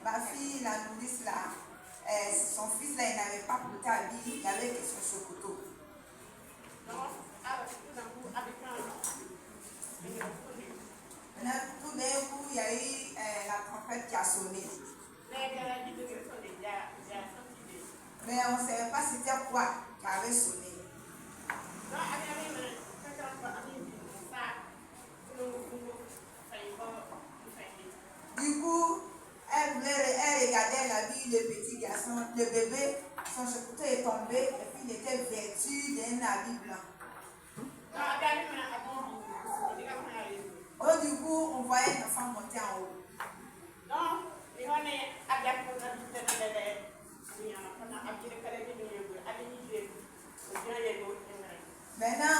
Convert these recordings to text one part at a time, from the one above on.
Ma fille, la nourrice là, son fils là, il n'avait pas porté habit, il avait que son chocoto. Maintenant, tout d'un coup, il y a eu la trompette qui a sonné. Mais on ne savait pas c'était quoi qui avait sonné. Du coup, elle regardait, elle a vu le petit garçon, le bébé, son chocoto est tombé et puis il était vêtu d'un habit blanc. Donc du coup, on voyait une enfant monter en haut. Maintenant,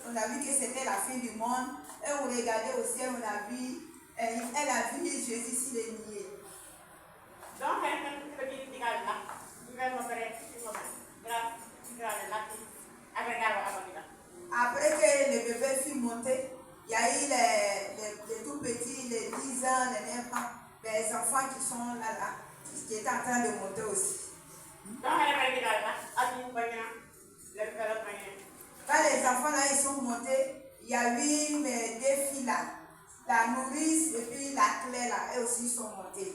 on a vu que c'était la fin du monde. Et on regardait au ciel, on a vu, elle a vu Jésus sur les niais. Après que le bébé fut monté, il y a eu les tout petits, les 10 ans, les 9 ans, les enfants qui sont là, qui étaient en train de monter aussi. Quand les enfants là, ils sont montés, il y a eu deux filles là, la nourrice et puis la clé là, elles aussi sont montées.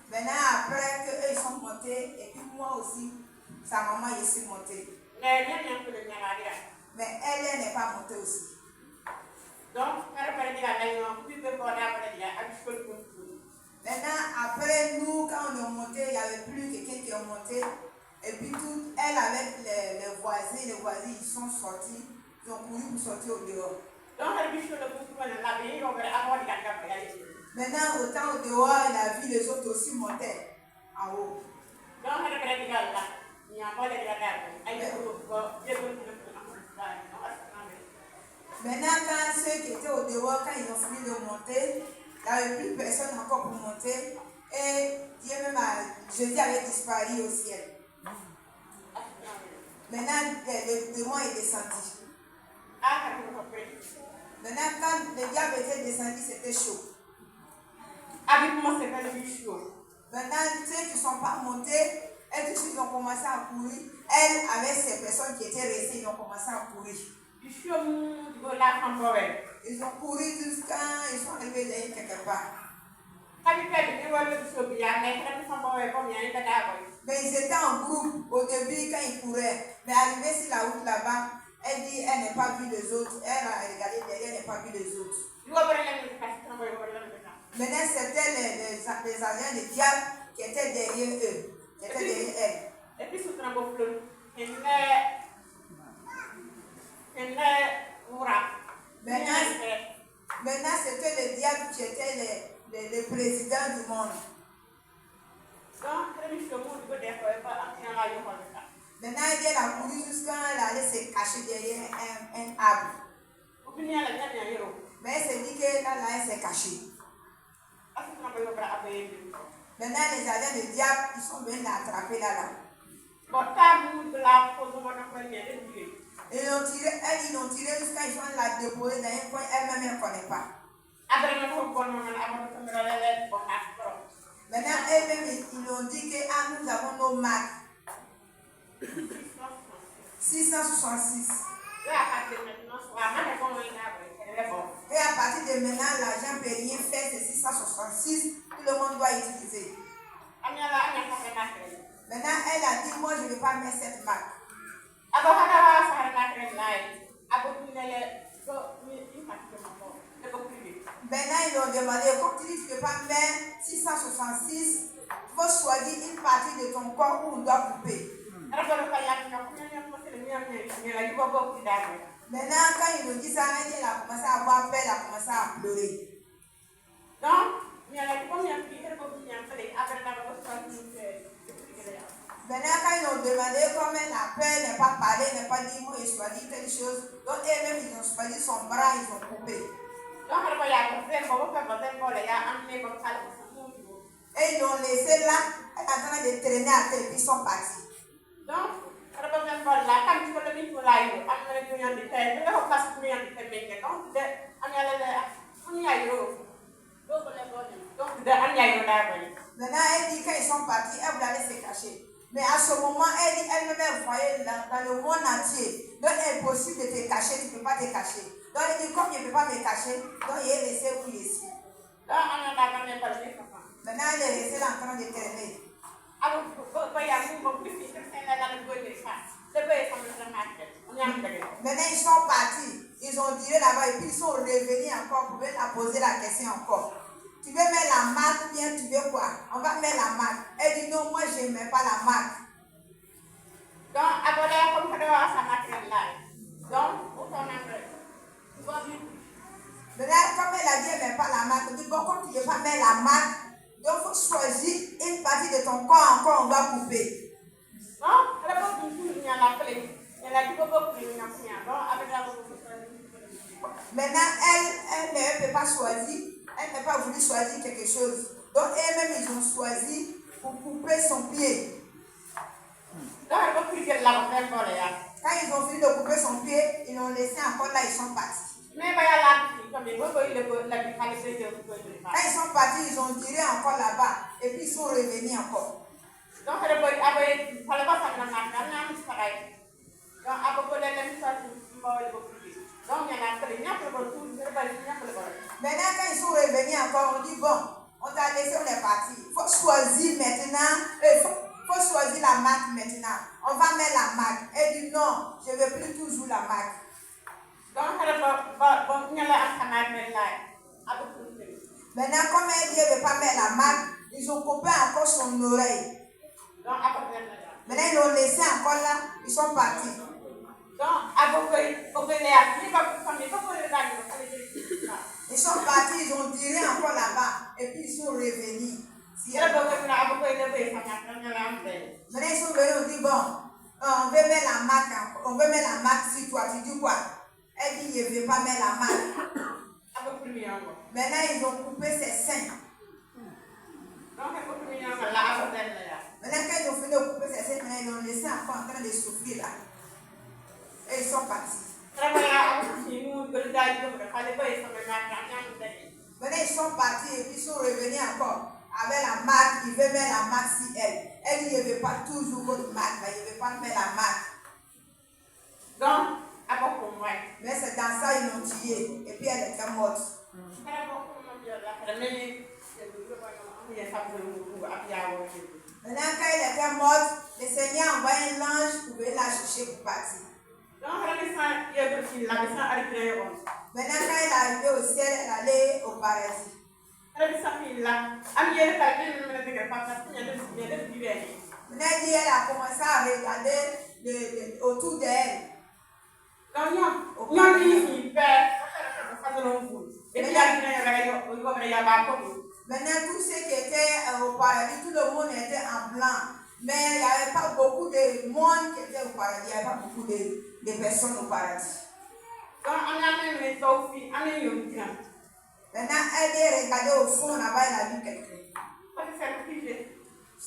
Maintenant, après qu'eux sont montés, et puis moi aussi, sa maman je suis montée. Mais elle n'est pas montée aussi. Maintenant, après nous, quand on est monté, il n'y avait plus quelqu'un qui est monté. Et puis tout, elle avec les voisins, ils sont sortis, ils ont couru pour sortir au dehors. Maintenant, autant au dehors, il a vu les autres aussi monter en haut. Maintenant, quand ceux qui étaient au dehors, quand ils ont fini de monter, il n'y avait plus personne encore pour monter. Et Dieu même Jésus avait disparu au ciel. Maintenant, le démon est descendu. Maintenant, quand le diable était descendu, c'était chaud. Maintenant, ceux qui ne sont pas montés, elles tout de suite ont commencé à courir. Elle, avec ces personnes qui étaient restées, ils ont commencé à courir. Ils ont couru jusqu'à ils sont arrivés derrière quelque part. Mais ils étaient en groupe au début quand ils couraient. Mais arrivé sur la route là-bas, elle dit elle n'a pas vu les autres. Elle a regardé derrière, elle n'a pas vu les autres. Maintenant, c'était les agents du diable qui étaient derrière eux, qui étaient derrière elle. Maintenant c'était le diable qui était le président du monde. Maintenant, elle a couru jusqu'à elle allait se cacher derrière un arbre. Mais elle s'est dit que là, elle s'est cachée. Maintenant, les agents du diable, ils sont venus l'attraper là. Ils l'ont tiré jusqu'à ils vont la déposer dans un coin, elle-même elle ne connaît pas. Maintenant, elles-mêmes, ils ont dit que nous avons nos marques. 666. Et à partir de maintenant, l'argent ne peut rien faire, c'est 666, tout le monde doit utiliser. Maintenant, elle a dit, moi je ne vais pas mettre cette marque. Maintenant, ils ont demandé, comme tu dis, tu ne peux pas mettre 666, il faut choisir une partie de ton corps où on doit couper. Maintenant, quand ils ont dit ça, elle a commencé à avoir peur, elle a commencé à pleurer. Maintenant, quand ils ont demandé comment elle a peur, elle n'a pas parlé, elle n'a pas dit, moi, j'ai choisi telle chose. Donc, eux-mêmes, ils ont choisi son bras, ils ont coupé. Et ils l'ont laissé là, elle est en train de traîner à terre, puis ils sont partis. Maintenant, elle dit quand ils sont partis, elle voulait aller se cacher. Mais à ce moment, elle dit, elle-même voyait dans le monde entier. Donc, il est possible de te cacher, tu ne peux pas te cacher. Donc, elle dit, comme je ne peux pas me cacher, donc il est resté où il est ici. Maintenant, elle est restée là en train de traîner. Maintenant, ils sont partis. Ils ont tiré là-bas et puis ils sont revenus encore pour la poser la question encore. Tu veux mettre la marque ou bien tu veux quoi? On va mettre la marque. Elle dit non, moi je ne mets pas la marque. Donc, après, comme ça doit sa marque là. Donc, pour ton engrais. Maintenant, comme elle a dit, elle ne met pas la marque. Elle dit bon, comme tu ne veux pas mettre la marque, donc il faut choisir une partie de ton corps encore, on va couper. Non, elle n'a pas tout, il y en a plein. Elle a dit beaucoup plus, il y en a plein. Maintenant, elle ne peut pas choisir. Elle n'a pas voulu choisir quelque chose. Donc, eux-mêmes, ils ont choisi pour couper son pied. Quand ils ont fini de couper son pied, ils l'ont laissé encore là, ils sont partis. Quand ils sont partis, ils ont tiré encore là-bas. Et puis, ils sont revenus encore. Donc, maintenant, quand ils sont revenus encore, on dit bon, on t'a laissé, on est parti. Il faut choisir maintenant, il faut choisir la marque maintenant. On va mettre la marque. Elle dit non, je ne veux plus toujours la marque. Maintenant, comme elle dit, elle ne veut pas mettre la marque, ils ont coupé encore son oreille. Maintenant, ils l'ont laissé encore là, ils sont partis. Ils sont partis, ils ont tiré encore là-bas, et puis ils sont revenus. Maintenant, ils sont venus, on dit bon, on veut mettre la marque, on veut mettre la marque sur toi. Tu dis quoi? Elle dit, je ne veux pas mettre la marque. Maintenant, ils ont coupé ses seins. Maintenant, quand ils ont fini de couper ses seins, ils l'ont laissé encore en train de souffrir là. Et ils sont partis. Maintenant, ils sont partis et puis ils sont revenus encore avec la marque. Ils veulent mettre la marque sur elle. Elle dit, je ne veux pas toujours votre marque, mais je ne veux pas mettre la marque. Donc, mais c'est dans ça ils l'ont tuée. Et puis elle était morte. Maintenant, quand elle était morte, le Seigneur a envoyé un ange pour venir la chercher pour partir. Maintenant, quand elle est arrivée au ciel, elle allait au paradis. Maintenant, elle a commencé à regarder autour d'elle. Maintenant, tout ce qui était au paradis, tout le monde était en blanc. Mais il n'y avait pas beaucoup de monde qui était au paradis. Il n'y avait pas beaucoup de personnes au paradis. Maintenant, elle est regardée au fond, là-bas, elle a vu quelqu'un.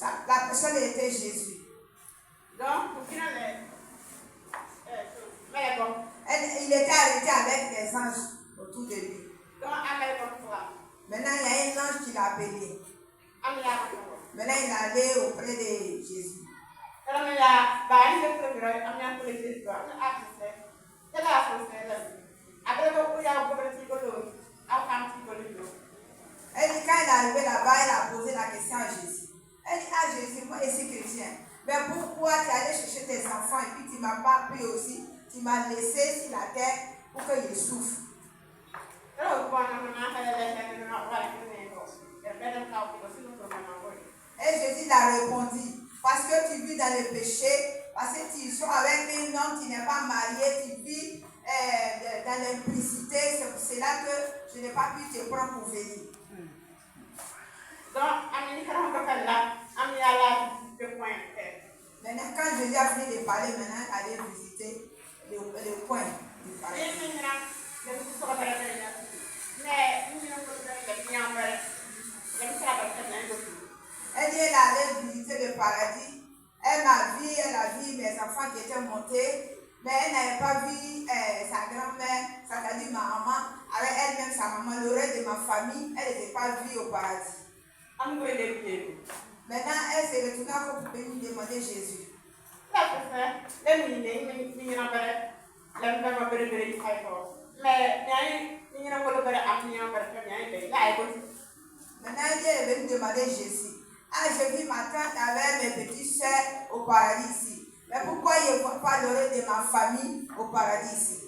La personne était Jésus. Il était arrêté avec des anges autour de lui. Maintenant, il y a un ange qui l'a appelé. Maintenant, il est allé auprès de Jésus. Elle dit, quand elle est arrivée là-bas, elle a posé la question à Jésus. Elle dit, ah Jésus, moi je suis chrétien. Mais pourquoi tu es allé chercher tes enfants et puis tu ne m'as pas pris aussi? Tu m'as laissé sur la terre pour qu'ils souffrent. Et Jésus a répondu, parce que tu vis dans le péché, parce que tu es avec un homme qui n'est pas marié, tu vis dans l'implicité, c'est pour cela que je n'ai pas pu te prendre pour venir. Maintenant, quand Jésus a fini de parler, maintenant, allez visiter le coin du paradis. Elle dit, elle allait visiter le paradis. Elle a vu mes enfants qui étaient montés, mais elle n'avait pas vu sa grand-mère, c'est-à-dire ma maman, avec elle-même sa maman, le reste de ma famille, elle n'était pas vue au paradis. Maintenant, elle s'est retournée encore pour venir demander Jésus. Maintenant, elle est venue demander Jésus. Ah, j'ai vu ma tante avec mes petites soeurs au paradis ici. Mais pourquoi je ne vois pas l'heureux de ma famille au paradis ici?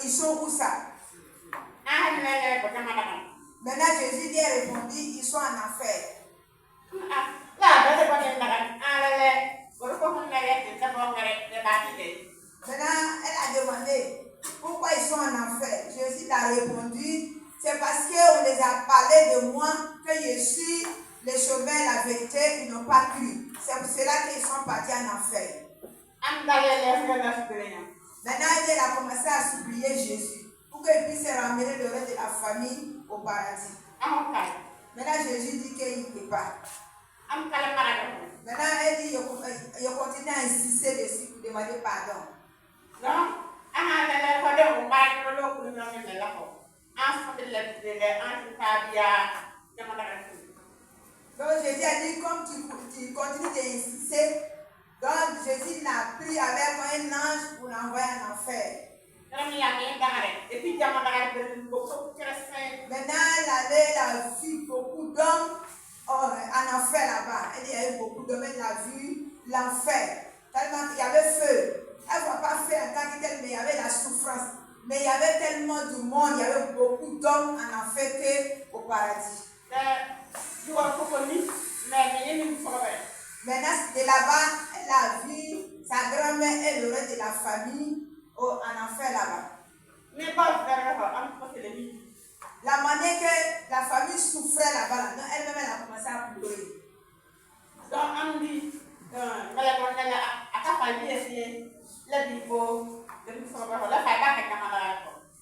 Ils sont où ça? Maintenant, Jésus lui a répondu, ils sont en enfer. Maintenant, elle a demandé pourquoi ils sont en enfer. Jésus a répondu, c'est parce qu'on les a parlé de moi, que je suis le chemin, la vérité, ils n'ont pas cru. C'est pour cela qu'ils sont partis en enfer. Maintenant, elle a commencé à supplier Jésus pour qu'il puisse ramener le reste de la famille au paradis. Maintenant, Jésus dit qu'il ne peut pas. Maintenant, elle dit, je continue à insister dessus pour demander pardon. Donc Jésus a dit, comme tu continues d'insister, donc Jésus l'a pris avec un ange pour l'envoyer en enfer. Maintenant, elle a vu beaucoup d'hommes en enfer là-bas. Elle dit, il y a eu beaucoup d'hommes, elle a vu l'enfer. Tellement qu'il y avait feu. Elle ne voit pas feu en tant que tel, mais il y avait la souffrance. Mais il y avait tellement de monde, il y avait beaucoup d'hommes en enfer qu'au paradis. Maintenant, de là-bas, elle a vu sa grand-mère et le reste de la famille en enfer là-bas. La manière que la famille souffrait là-bas, elle-même elle a commencé à pleurer.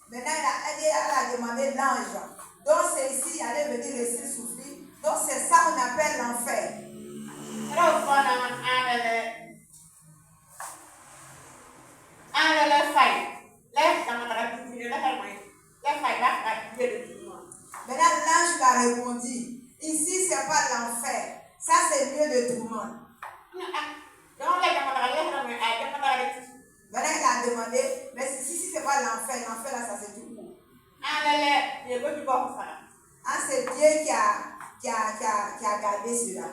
Maintenant, elle a demandé l'ange. Donc, c'est ici, elle est venue rester souffrir. Donc, c'est ça qu'on appelle l'enfer. Maintenant, l'ange lui a répondu, ici, c'est pas l'enfer. Ça, c'est le lieu de tourment. Maintenant, il a demandé, mais si c'est pas l'enfer, l'enfer là, ça c'est tout court. Ah, c'est Dieu qui a gardé cela.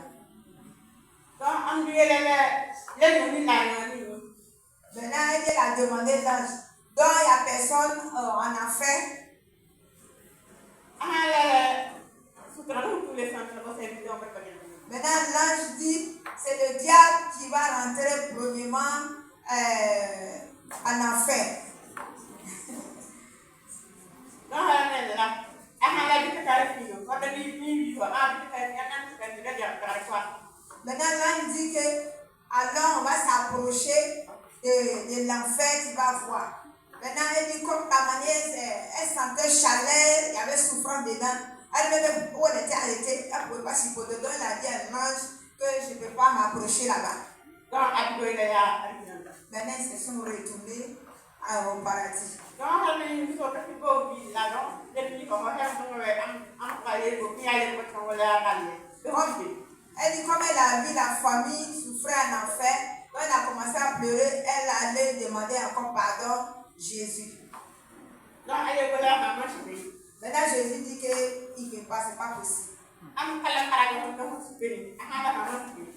Maintenant, elle a demandé l'ange. Donc, il n'y a personne en enfer. Maintenant, l'ange dit, c'est le diable qui va rentrer premièrement en enfer. Maintenant, l'ange dit que alors on va s'approcher de l'enfer, tu vas voir. Maintenant, elle dit comme ta manière, elle sentait chaleur, il y avait souffrance dedans. Elle-même, où elle était arrêtée, elle ne pouvait pas supporter. Donc, elle a dit à l'ange que je ne peux pas m'approcher là-bas. Maintenant, ils se sont retournés au paradis. Elle dit comme elle a vu la famille souffrir en enfer, quand elle a commencé à pleurer, elle allait demander encore pardon à Jésus. Maintenant Jésus dit qu'il ne peut pas, c'est pas possible.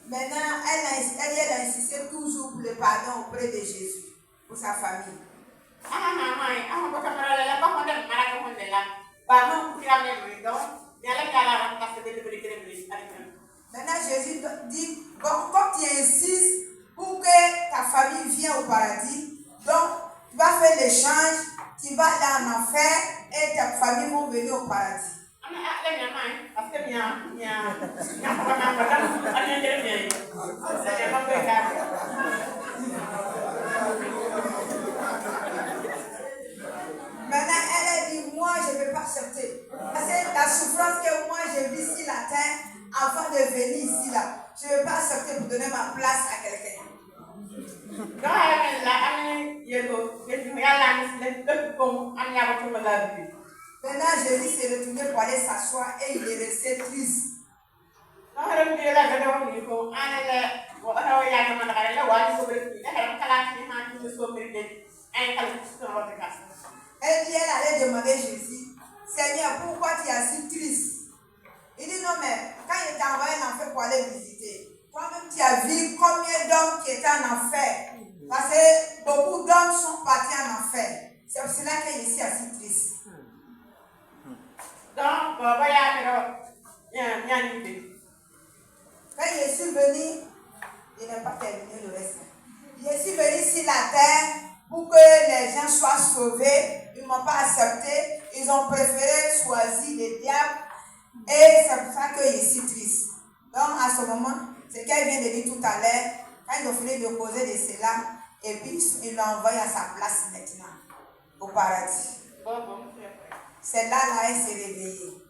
Maintenant elle a insisté toujours pour le pardon auprès de Jésus, pour sa famille. Maintenant Jésus dit, bon, comme tu insistes pour que ta famille vienne au paradis, donc tu vas faire l'échange, tu vas aller en enfer et ta famille va venir au paradis. Maintenant elle a dit, moi je ne peux pas accepter. Parce que la souffrance que moi j'ai vue sur la terre, avant de venir ici là, je ne vais pas accepter pour donner ma place à quelqu'un. Maintenant, Jésus s'est retourné pour aller s'asseoir et il est resté triste. Elle allait demander à Jésus, Seigneur, pourquoi tu es si triste? Il dit non, mais quand il t'a envoyé en enfer pour aller visiter, toi-même tu as vu combien d'hommes qui étaient en enfer. Parce que beaucoup d'hommes sont partis en enfer. C'est pour cela qu'il est ici assez triste. Donc, quand je suis venu, je n'ai pas terminé le reste. Je suis venu sur la terre pour que les gens soient sauvés. Ils ne m'ont pas accepté. Ils ont préféré choisir les diables. Et c'est pour ça que je suis triste. Donc, à ce moment, c'est qu'elle vient de dire tout à l'heure, quand ils ont fini de causer de cela, et puis ils l'ont envoyé à sa place maintenant, au paradis. C'est là, elle s'est réveillée.